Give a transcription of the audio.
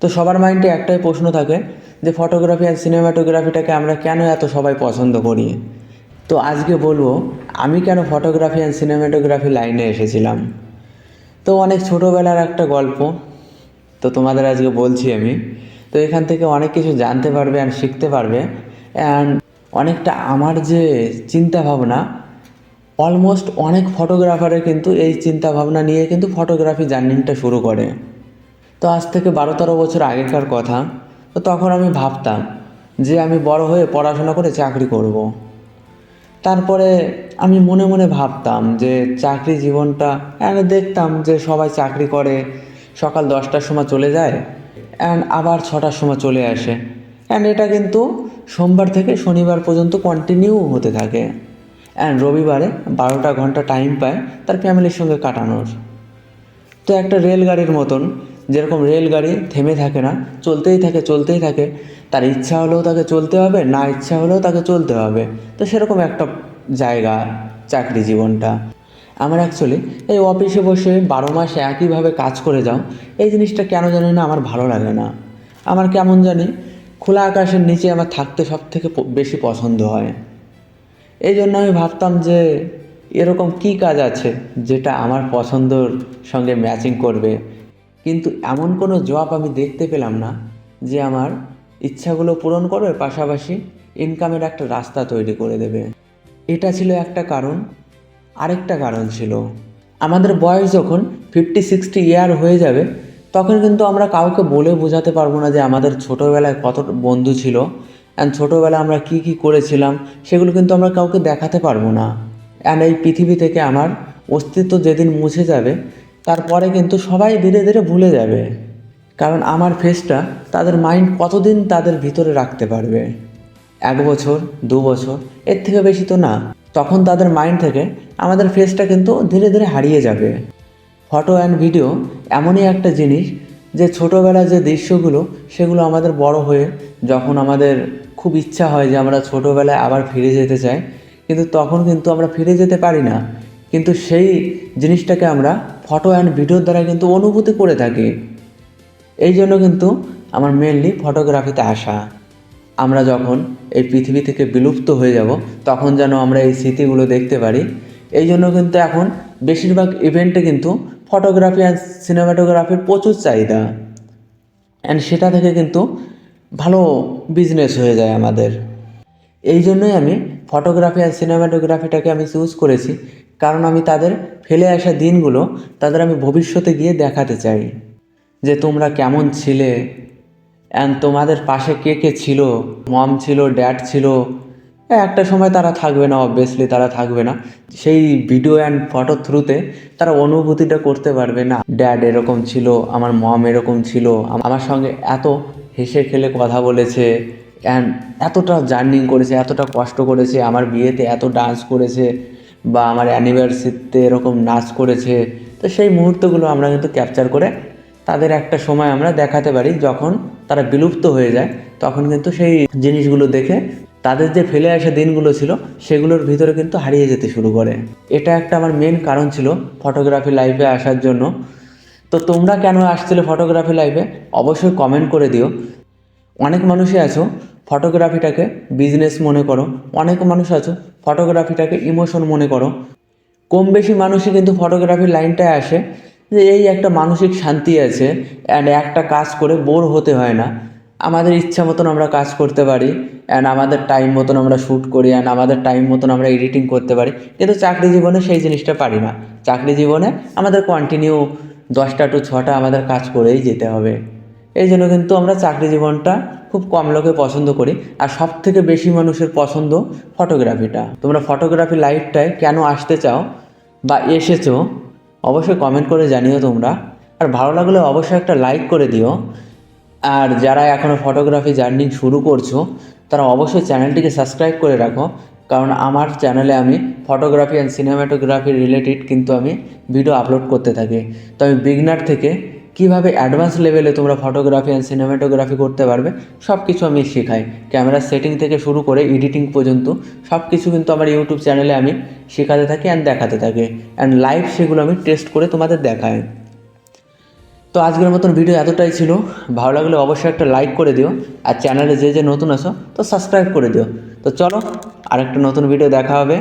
তো সবার মাইন্ডে একটাই প্রশ্ন থাকে যে ফটোগ্রাফি আর সিনেমাটোগ্রাফিটাকে আমরা কেন এত সবাই পছন্দ করি। তো আজকে বলবো আমি কেন ফটোগ্রাফি অ্যান্ড সিনেমাটোগ্রাফি লাইনে এসেছিলাম। তো অনেক ছোটোবেলার একটা গল্প, তো তোমাদের আজকে বলছি আমি। তো এখান থেকে অনেক কিছু জানতে পারবে অ্যান্ড শিখতে পারবে, অ্যান্ড অনেকটা আমার যে চিন্তা ভাবনা, অলমোস্ট অনেক ফটোগ্রাফারের কিন্তু এই চিন্তা ভাবনা নিয়ে কিন্তু ফটোগ্রাফি জার্নিটা শুরু করে। তো আজ থেকে 12-13 বছর আগেকার কথা। তো তখন আমি ভাবতাম যে আমি বড় হয়ে পড়াশোনা করে চাকরি করব। তারপরে আমি মনে মনে ভাবতাম যে চাকরি জীবনটা, দেখতাম যে সবাই চাকরি করে, সকাল 10টার সময় চলে যায় অ্যান্ড আবার 6টার সময় চলে আসে, অ্যান্ড এটা কিন্তু সোমবার থেকে শনিবার পর্যন্ত কন্টিনিউ হতে থাকে, অ্যান্ড রবিবারে 12টা ঘন্টা টাইম পায় তার ফ্যামিলির সঙ্গে কাটানোর। তো একটা রেলগাড়ির মতন, যেরকম রেলগাড়ি থেমে থাকে না, চলতেই থাকে, তার ইচ্ছা হলেও তাকে চলতে হবে, না ইচ্ছা হলেও তাকে চলতে হবে। তো সেরকম একটা জায়গা চাকরি জীবনটা। আমার অ্যাকচুয়ালি এই অফিসে বসে 12 মাস একইভাবে কাজ করে যাও, এই জিনিসটা কেন জানি না আমার ভালো লাগে না। আমার কেমন জানি খোলা আকাশের নিচে আমার থাকতে সব থেকে বেশি পছন্দ হয়। এই জন্য আমি ভাবতাম যে এরকম কী কাজ আছে যেটা আমার পছন্দর সঙ্গে ম্যাচিং করবে, কিন্তু এমন কোনো জব আমি দেখতে পেলাম না যে আমার ইচ্ছাগুলো পূরণ করবে, পাশাপাশি ইনকামের একটা রাস্তা তৈরি করে দেবে। এটা ছিল একটা কারণ। আরেকটা কারণ ছিল, আমাদের বয়স যখন 50-60 ইয়ার হয়ে যাবে, তখন কিন্তু আমরা কাউকে বলে বোঝাতে পারবো না যে আমাদের ছোটোবেলায় কত বন্ধু ছিল অ্যান্ড ছোটোবেলায় আমরা কি কি করেছিলাম, সেগুলো কিন্তু আমরা কাউকে দেখাতে পারবো না। অ্যান্ড এই পৃথিবী থেকে আমার অস্তিত্ব যেদিন মুছে যাবে, তারপরে কিন্তু সবাই ধীরে ধীরে ভুলে যাবে, কারণ আমার ফেসটা তাদের মাইন্ড কতদিন তাদের ভিতরে রাখতে পারবে? 1 বছর, 2 বছর, এর থেকে বেশি তো না। তখন তাদের মাইন্ড থেকে আমাদের ফেসটা কিন্তু ধীরে ধীরে হারিয়ে যাবে। ফটো অ্যান্ড ভিডিও এমনই একটা জিনিস যে ছোটোবেলার যে দৃশ্যগুলো, সেগুলো আমাদের বড় হয়ে যখন আমাদের খুব ইচ্ছা হয় যে আমরা ছোটোবেলায় আবার ফিরে যেতে চাই, কিন্তু তখন কিন্তু আমরা ফিরে যেতে পারি না। কিন্তু সেই জিনিসটাকে আমরা ফটো অ্যান্ড ভিডিওর দ্বারা কিন্তু অনুভূতি করে থাকি। এই জন্য কিন্তু আমার মেনলি ফটোগ্রাফিতে আসা। আমরা যখন এই পৃথিবী থেকে বিলুপ্ত হয়ে যাব, তখন যেন আমরা এই স্মৃতিগুলো দেখতে পারি। এই জন্য কিন্তু এখন বেশিরভাগ ইভেন্টে কিন্তু ফটোগ্রাফি অ্যান্ড সিনেমাটোগ্রাফির প্রচুর চাহিদা, অ্যান্ড সেটা থেকে কিন্তু ভালো বিজনেস হয়ে যায় আমাদের। এই জন্যই আমি ফটোগ্রাফি আর সিনেমাটোগ্রাফিটাকে আমি চুজ করেছি, কারণ আমি তাদের ফেলে আসা দিনগুলো তাদের আমি ভবিষ্যতে গিয়ে দেখাতে চাই যে তোমরা কেমন ছিলে, অ্যান্ড তোমাদের পাশে কে কে ছিল। মম ছিল, ড্যাড ছিল, একটা সময় তারা থাকবে না, অবভিয়াসলি তারা থাকবে না। সেই ভিডিও অ্যান্ড ফটো থ্রুতে তারা অনুভূতিটা করতে পারবে, না ড্যাড এরকম ছিল, আমার মম এরকম ছিল, আমার সঙ্গে এত হেসে খেলে কথা বলেছে, অ্যান্ড এতটা জার্নিং করেছে, এতটা কষ্ট করেছে, আমার বিয়েতে এত ডান্স করেছে, বা আমার অ্যানিভার্সারিতে এরকম নাচ করেছে। তো সেই মুহূর্তগুলো আমরা কিন্তু ক্যাপচার করে তাদের একটা সময় আমরা দেখাতে পারি, যখন তারা বিলুপ্ত হয়ে যায়, তখন কিন্তু সেই জিনিসগুলো দেখে তাদের যে ফেলে আসা দিনগুলো ছিল, সেগুলোর ভিতরে কিন্তু হারিয়ে যেতে শুরু করে। এটা একটা আমার মেন কারণ ছিল ফটোগ্রাফি লাইফে আসার জন্য। তো তোমরা কেন আসছিলে ফটোগ্রাফি লাইফে অবশ্যই কমেন্ট করে দিও। অনেক মানুষই আছো ফটোগ্রাফিটাকে বিজনেস মনে করো, অনেক মানুষ আছো ফটোগ্রাফিটাকে ইমোশন মনে করো। কম বেশি মানুষই কিন্তু ফটোগ্রাফির লাইনটায় আসে যে এই একটা মানসিক শান্তি আছে, অ্যান্ড একটা কাজ করে বোর হতে হয় না, আমাদের ইচ্ছা মতন আমরা কাজ করতে পারি, অ্যান্ড আমাদের টাইম মতন আমরা শ্যুট করি, অ্যান্ড আমাদের টাইম মতন আমরা এডিটিং করতে পারি। কিন্তু চাকরি জীবনে সেই জিনিসটা পারি না। চাকরি জীবনে আমাদের কন্টিনিউ 10টা টু 6টা আমাদের কাজ করেই যেতে হবে। এই জন্য কিন্তু আমরা চাকরি জীবনটা খুব কম লোকে পছন্দ করি, আর সব থেকে বেশি মানুষের পছন্দ ফটোগ্রাফিটা। তোমরা ফটোগ্রাফি লাইফটায় কেন আসতে চাও বা এসেছো অবশ্যই কমেন্ট করে জানিও তোমরা। আর ভালো লাগলে অবশ্যই একটা লাইক করে দিও। আর যারা এখনও ফটোগ্রাফি জার্নি শুরু করছো, তারা অবশ্যই চ্যানেলটিকে সাবস্ক্রাইব করে রাখো, কারণ আমার চ্যানেলে আমি ফটোগ্রাফি অ্যান্ড সিনেমাটোগ্রাফি রিলেটেড কিন্তু আমি ভিডিও আপলোড করতে থাকি। তো আমি বিগনার থেকে কীভাবে অ্যাডভান্স লেভেলে তোমরা ফটোগ্রাফি অ্যান্ড সিনেমাটোগ্রাফি করতে পারবে সব কিছু আমি শেখাই। ক্যামেরা সেটিং থেকে শুরু করে এডিটিং পর্যন্ত সব কিছু কিন্তু আমার ইউটিউব চ্যানেলে আমি শেখাতে থাকি অ্যান্ড দেখাতে থাকি, অ্যান্ড লাইভ সেগুলো আমি টেস্ট করে তোমাদের দেখাই। তো আজকের মতন ভিডিও এতটাই ছিল। ভালো লাগলে অবশ্যই একটা লাইক করে দিও, আর চ্যানেলে যে নতুন আসো তো সাবস্ক্রাইব করে দিও। তো চলো, আরেকটা নতুন ভিডিও দেখা হবে।